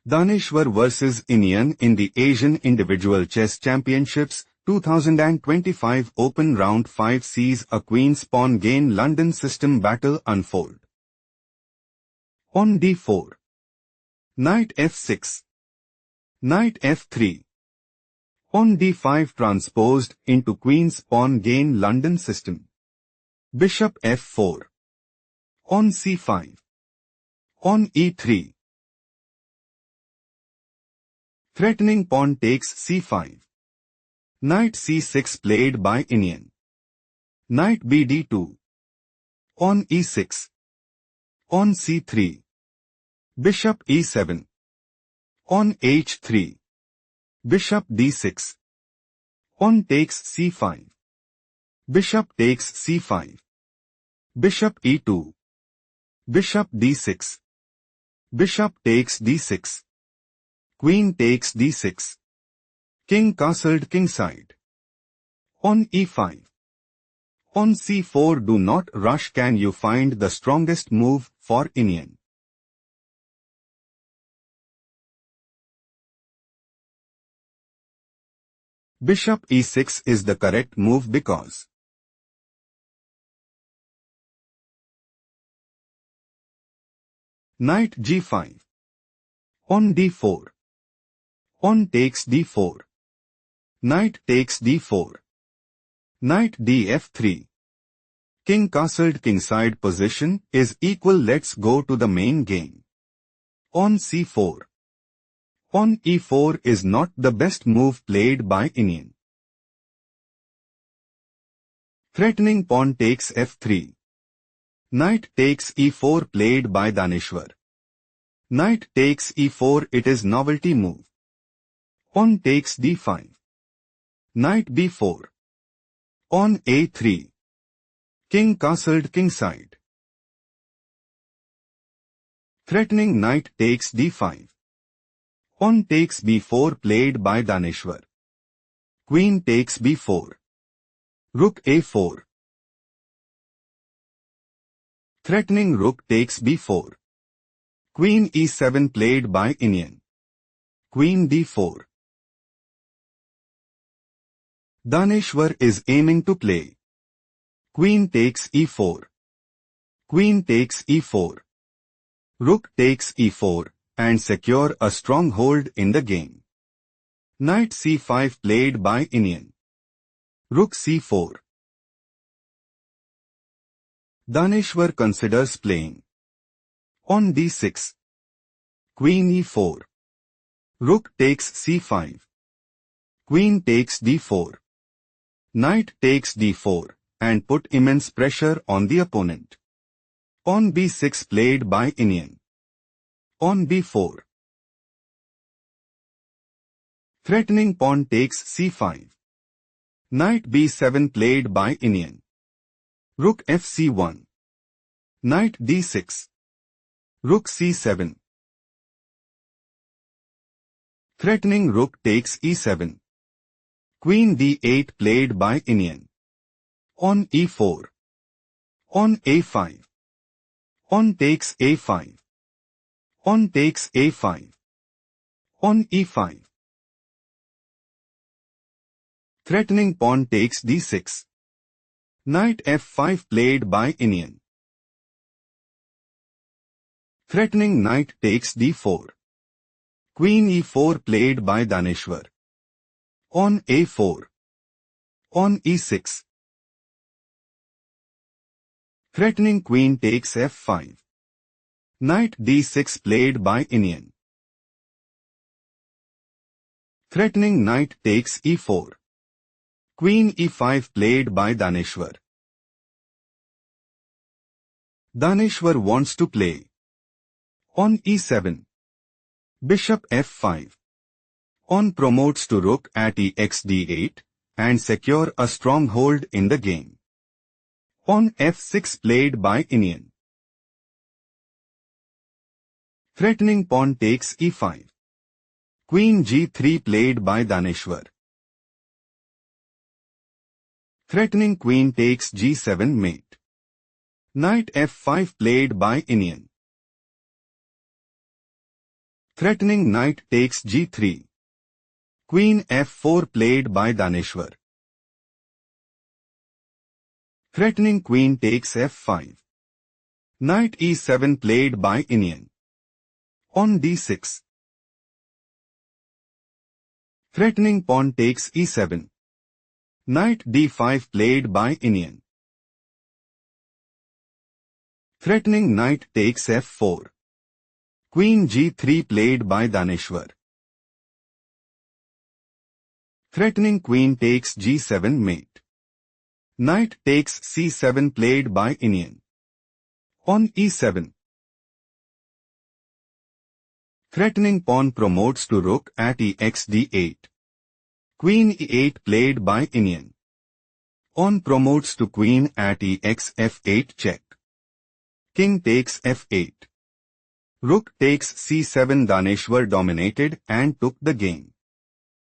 Daneshvar vs Iniyan in the Asian Individual Chess Championships 2025 Open Round 5 sees a queen-pawn gain London system battle unfold. On d4. Knight f6. Knight f3. On d5 transposed into queen's pawn gain London system. Bishop f4. On c5. On e3. Threatening pawn takes c5. Knight c6 played by Iniyan. Knight bd2. On e6. On c3. Bishop e7. On h3. Bishop d6. On takes c5. Bishop takes c5. Bishop e2. Bishop d6. Bishop takes d6. Queen takes d6. King castled kingside. On e5. On c4 do not rush. Can you find the strongest move for Iniyan? Bishop e6 is the correct move because Knight g5. On d4. On takes d4. Knight takes d4. Knight df3. King castled kingside position is equal. Let's go to the main game. On c4. On e4 is not the best move played by Iniyan. Threatening pawn takes f3. Knight takes e4 played by Daneshvar. Knight takes e4, it is novelty move. On takes d5. Knight b4. On a3. King castled kingside. Threatening knight takes d5. On takes b4 played by Daneshvar. Queen takes b4. Rook a4. Threatening rook takes b4. Queen e7 played by Iniyan. Queen d4. Daneshvar is aiming to play. Queen takes e4. Queen takes e4. Rook takes e4 and secure a stronghold in the game. Knight c5 played by Iniyan. Rook c4. Daneshvar considers playing. On d6. Queen e4. Rook takes c5. Queen takes d4. Knight takes d4 and put immense pressure on the opponent. On b6 played by Iniyan. On b4. Threatening pawn takes c5. Knight b7 played by Iniyan. Rook fc1. Knight d6. Rook c7. Threatening rook takes e7. Queen d8 played by Iniyan. On e4. On a5. On takes a5. On takes a5. On e5. Threatening pawn takes d6. Knight f5 played by Iniyan. Threatening knight takes d4. Queen e4 played by Daneshvar. On a4. On e6. Threatening queen takes f5. Knight d6 played by Iniyan. Threatening knight takes e4. Queen e5 played by Daneshvar. Daneshvar wants to play. On e7. Bishop f5. On promotes to rook at exd8 and secure a stronghold in the game. On f6 played by Iniyan. Threatening pawn takes e5. Queen g3 played by Daneshvar. Threatening queen takes g7 mate. Knight f5 played by Iniyan. Threatening knight takes g3. Queen f4 played by Daneshvar. Threatening queen takes f5. Knight e7 played by Iniyan. On d6. Threatening pawn takes e7. Knight d5 played by Iniyan. Threatening knight takes f4. Queen g3 played by Daneshvar. Threatening queen takes g7 mate. Knight takes c7 played by Iniyan. On e7. Threatening pawn promotes to rook at ex d8. Queen e8 played by Iniyan. On promotes to queen at ex f8 check. King takes f8. Rook takes c7. Daneshvar dominated and took the game.